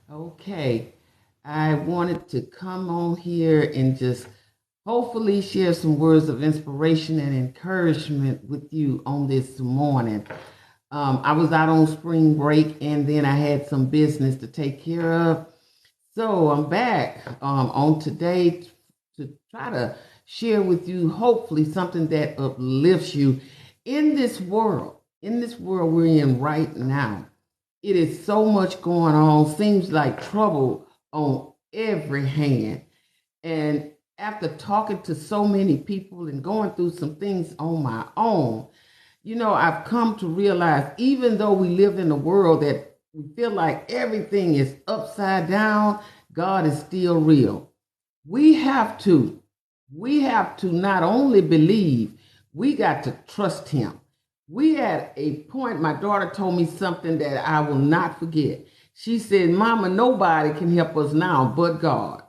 Okay, I wanted to come on here and just hopefully share some words of inspiration and encouragement with you on this morning. I was out on spring break and then I had some business to take care of. So I'm back on today to try to share with you, hopefully, something that uplifts you in this world we're in right now. It is so much going on, seems like trouble on every hand. And after talking to so many people and going through some things on my own, I've come to realize even though we live in a world that we feel like everything is upside down, God is still real. We have to, we have to not only believe, we got to trust him. We at a point, my daughter told me something that I will not forget. She said, Mama, nobody can help us now but God.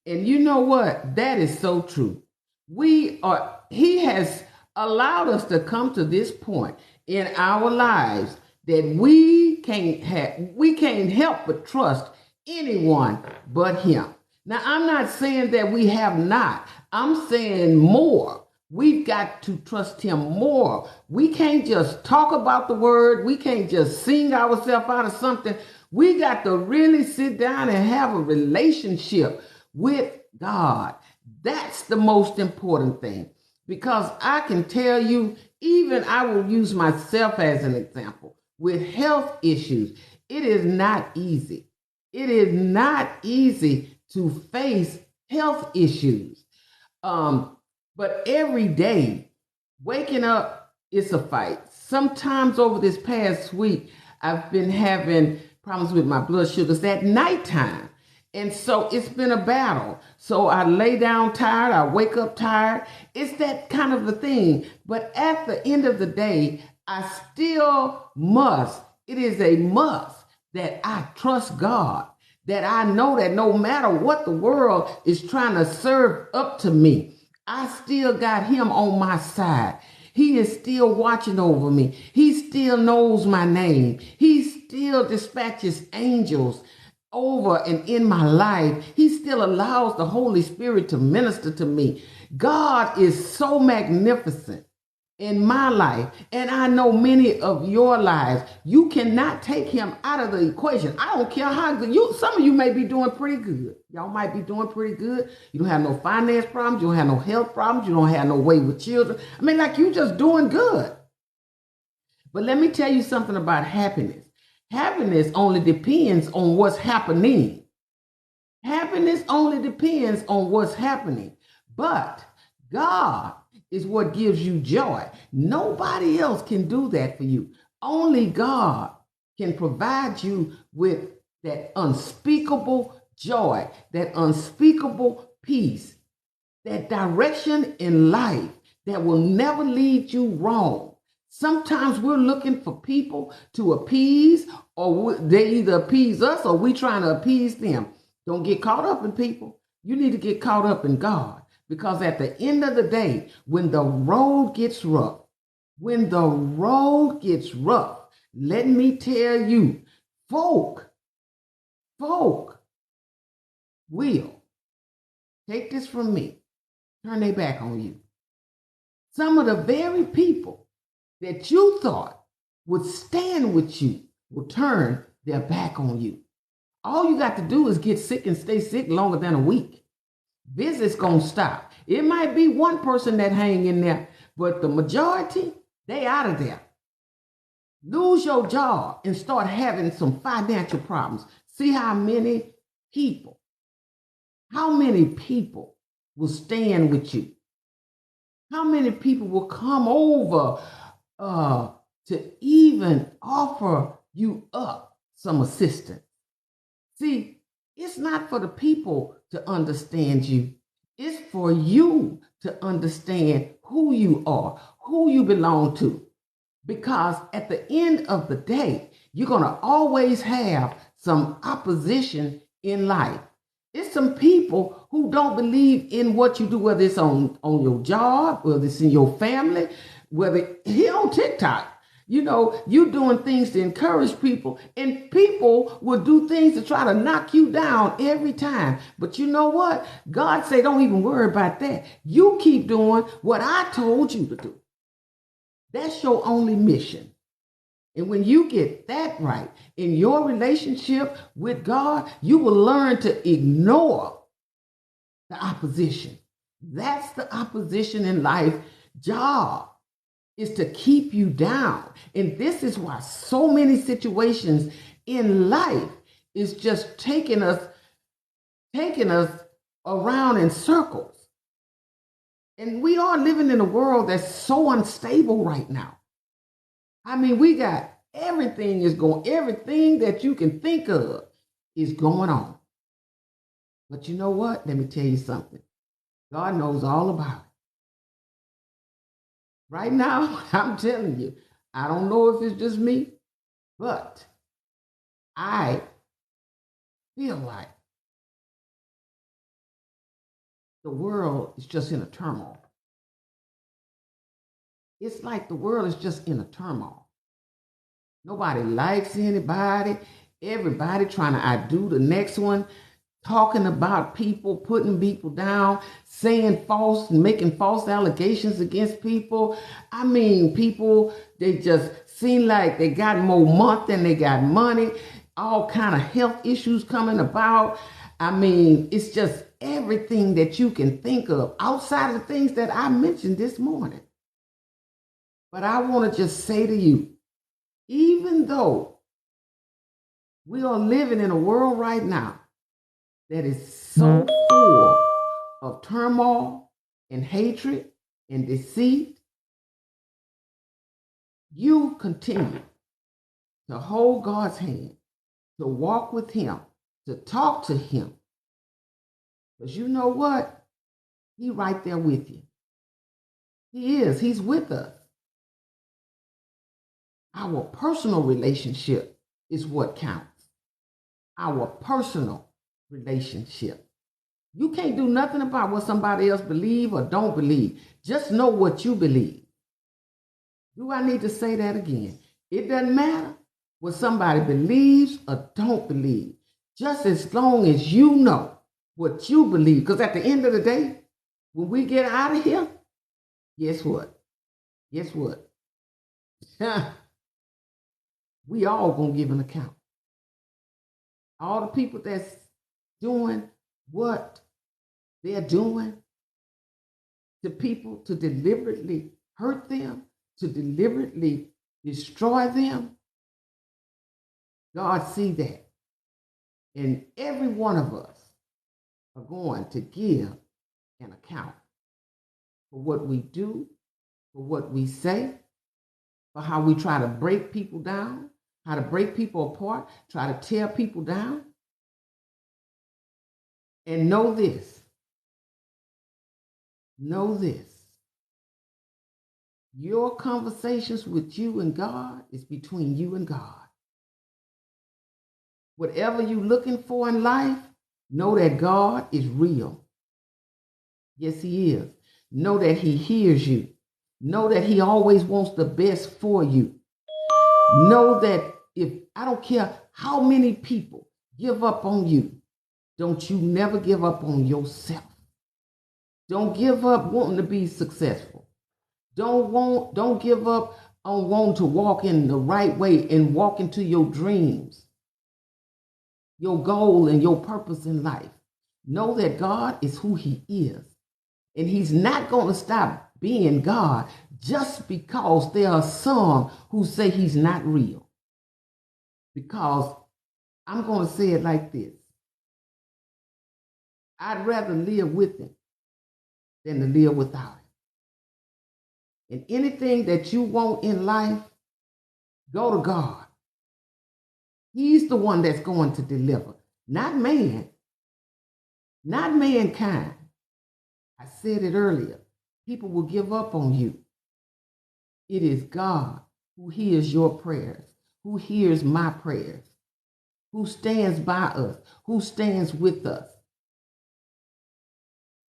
And you know what? That is so true. He has allowed us to come to this point in our lives that we can't help but trust anyone but him. Now, I'm not saying that we have not. I'm saying more. We've got to trust him more. We can't just talk about the word. We can't just sing ourselves out of something. We got to really sit down and have a relationship with God. That's the most important thing. Because I can tell you, even I will use myself as an example, with health issues, it is not easy. It is not easy to face health issues. But every day, waking up is a fight. Sometimes over this past week, I've been having problems with my blood sugars at nighttime. And so it's been a battle. So I lay down tired, I wake up tired. It's that kind of a thing. But at the end of the day, I still must, it is a must that I trust God, that I know that no matter what the world is trying to serve up to me, I still got him on my side. He is still watching over me. He still knows my name. He still dispatches angels over and in my life. He still allows the Holy Spirit to minister to me. God is so magnificent in my life, and I know many of your lives. You cannot take him out of the equation. I don't care how good some of you may be doing pretty good. Y'all might be doing pretty good. You don't have no finance problems, you don't have no health problems, you don't have no wayward children. I mean, like, you just doing good. But let me tell you something about happiness. Happiness only depends on what's happening. Happiness only depends on what's happening. But God is what gives you joy. Nobody else can do that for you. Only God can provide you with that unspeakable joy, that unspeakable peace, that direction in life that will never lead you wrong. Sometimes we're looking for people to appease, or they either appease us or we trying to appease them. Don't get caught up in people. You need to get caught up in God. Because at the end of the day, when the road gets rough, let me tell you, folk will, take this from me, turn their back on you. Some of the very people that you thought would stand with you will turn their back on you. All you got to do is get sick and stay sick longer than a week. Visits gonna stop. It might be one person that hang in there, but the majority, they out of there. Lose your job and start having some financial problems. See people, how many people will stand with you? How many people will come over to even offer you up some assistance? See, it's not for the people to understand you. It's for you to understand who you are, who you belong to. Because at the end of the day, you're going to always have some opposition in life. It's some people who don't believe in what you do, whether it's on your job, whether it's in your family, whether here on TikTok. You know, you doing things to encourage people, and people will do things to try to knock you down every time. But you know what? God say, don't even worry about that. You keep doing what I told you to do. That's your only mission. And when you get that right in your relationship with God, you will learn to ignore the opposition. That's the opposition in life job, is to keep you down. And this is why so many situations in life is just taking us around in circles. And we are living in a world that's so unstable right now. I mean, we got everything that you can think of is going on. But you know what? Let me tell you something. God knows all about it. Right now, I'm telling you, I don't know if it's just me, but I feel like the world is just in a turmoil. It's like the world is just in a turmoil. Nobody likes anybody. Everybody trying to outdo the next one, talking about people, putting people down, saying false, making false allegations against people. I mean, people, they just seem like they got more money than they got money. All kind of health issues coming about. I mean, it's just everything that you can think of outside of the things that I mentioned this morning. But I want to just say to you, even though we are living in a world right now that is so full of turmoil and hatred and deceit, you continue to hold God's hand, to walk with Him, to talk to Him. Because you know what? He's right there with you. He is. He's with us. Our personal relationship is what counts. Our personal relationship. You can't do nothing about what somebody else believe or don't believe. Just know what you believe. Do I need to say that again? It doesn't matter what somebody believes or don't believe. Just as long as you know what you believe. Because at the end of the day, when we get out of here, guess what? Guess what? We all gonna give an account. All the people that's doing what they're doing to people, to deliberately hurt them, to deliberately destroy them, God see that. And every one of us are going to give an account for what we do, for what we say, for how we try to break people down, how to break people apart, try to tear people down. And know this. Know this. Your conversations with you and God is between you and God. Whatever you're looking for in life, know that God is real. Yes, He is. Know that He hears you. Know that He always wants the best for you. Know that I don't care how many people give up on you, don't you never give up on yourself. Don't give up wanting to be successful. Don't give up on wanting to walk in the right way and walk into your dreams, your goal and your purpose in life. Know that God is who He is. And He's not going to stop being God just because there are some who say He's not real. Because I'm going to say it like this. I'd rather live with Him than to live without Him. And anything that you want in life, go to God. He's the one that's going to deliver, not man, not mankind. I said it earlier. People will give up on you. It is God who hears your prayers, who hears my prayers, who stands by us, who stands with us,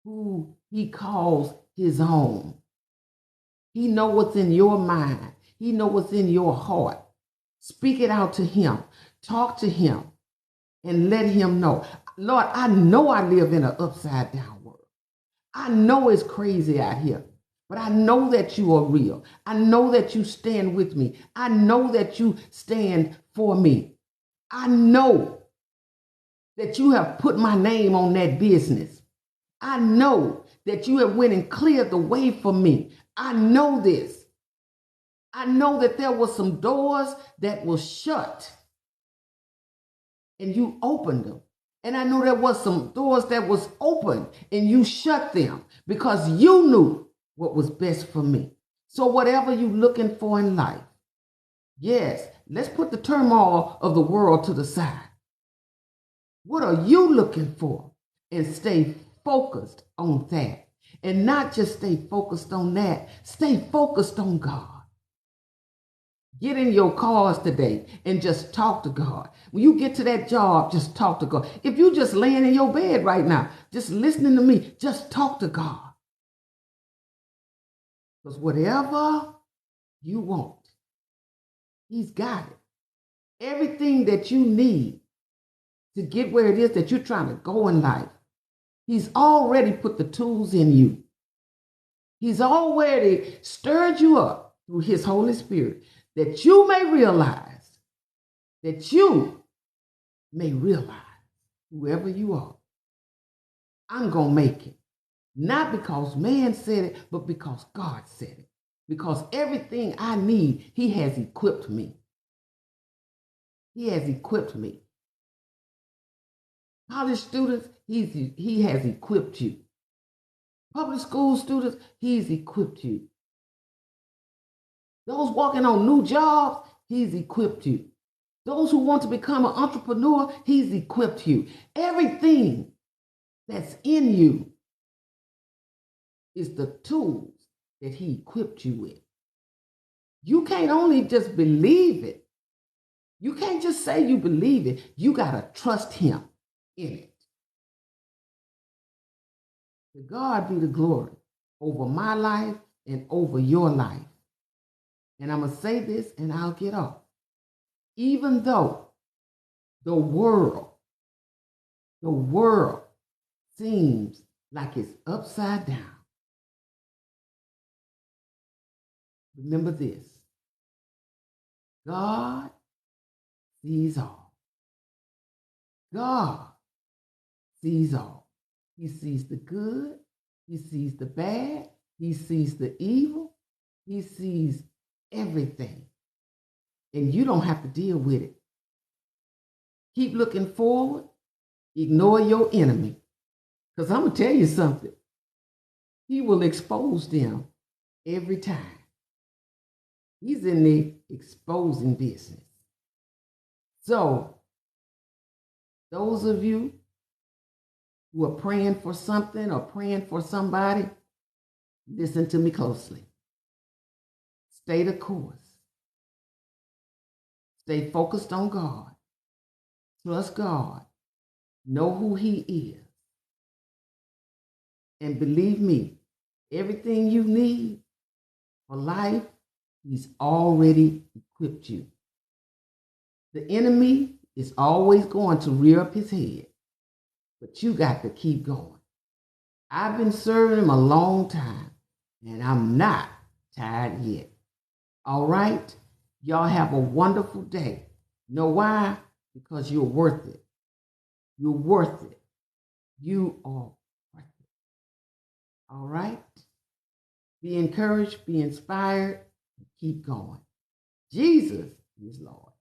who He calls His own. He knows what's in your mind. He knows what's in your heart. Speak it out to him. Talk to him and let him know. Lord, I know I live in an upside down world. I know it's crazy out here, but I know that you are real. I know that you stand with me. I know that you stand for me. I know that you have put my name on that business. I know that you have went and cleared the way for me. I know this. I know that there were some doors that were shut and you opened them. And I know there was some doors that was open and you shut them because you knew what was best for me. So whatever you're looking for in life, yes, let's put the turmoil of the world to the side. What are you looking for? And stay focused on that. And not just stay focused on that, stay focused on God. Get in your cars today and just talk to God. When you get to that job, just talk to God. If you just laying in your bed right now, just listening to me, just talk to God. Because whatever you want, he's got it. Everything that you need to get where it is that you're trying to go in life, he's already put the tools in you. He's already stirred you up through his Holy Spirit that you may realize, whoever you are, I'm going to make it. Not because man said it, but because God said it. Because everything I need, he has equipped me. He has equipped me. College students, he has equipped you. Public school students, he's equipped you. Those walking on new jobs, he's equipped you. Those who want to become an entrepreneur, he's equipped you. Everything that's in you is the tools that he equipped you with. You can't only just believe it. You can't just say you believe it. You got to trust him in it. To God be the glory over my life and over your life. And I'm going to say this and I'll get off. Even though the world seems like it's upside down, remember this: God sees all. God sees all. He sees the good. He sees the bad. He sees the evil. He sees everything. And you don't have to deal with it. Keep looking forward. Ignore your enemy. Because I'm going to tell you something. He will expose them every time. He's in the exposing business. So, those of you who are praying for something or praying for somebody, listen to me closely. Stay the course. Stay focused on God. Trust God. Know who he is. And believe me, everything you need for life, he's already equipped you. The enemy is always going to rear up his head, but you got to keep going. I've been serving him a long time, and I'm not tired yet. All right? Y'all have a wonderful day. Know why? Because you're worth it. You're worth it. You are worth it. All right? Be encouraged, be inspired, and keep going. Jesus is Lord.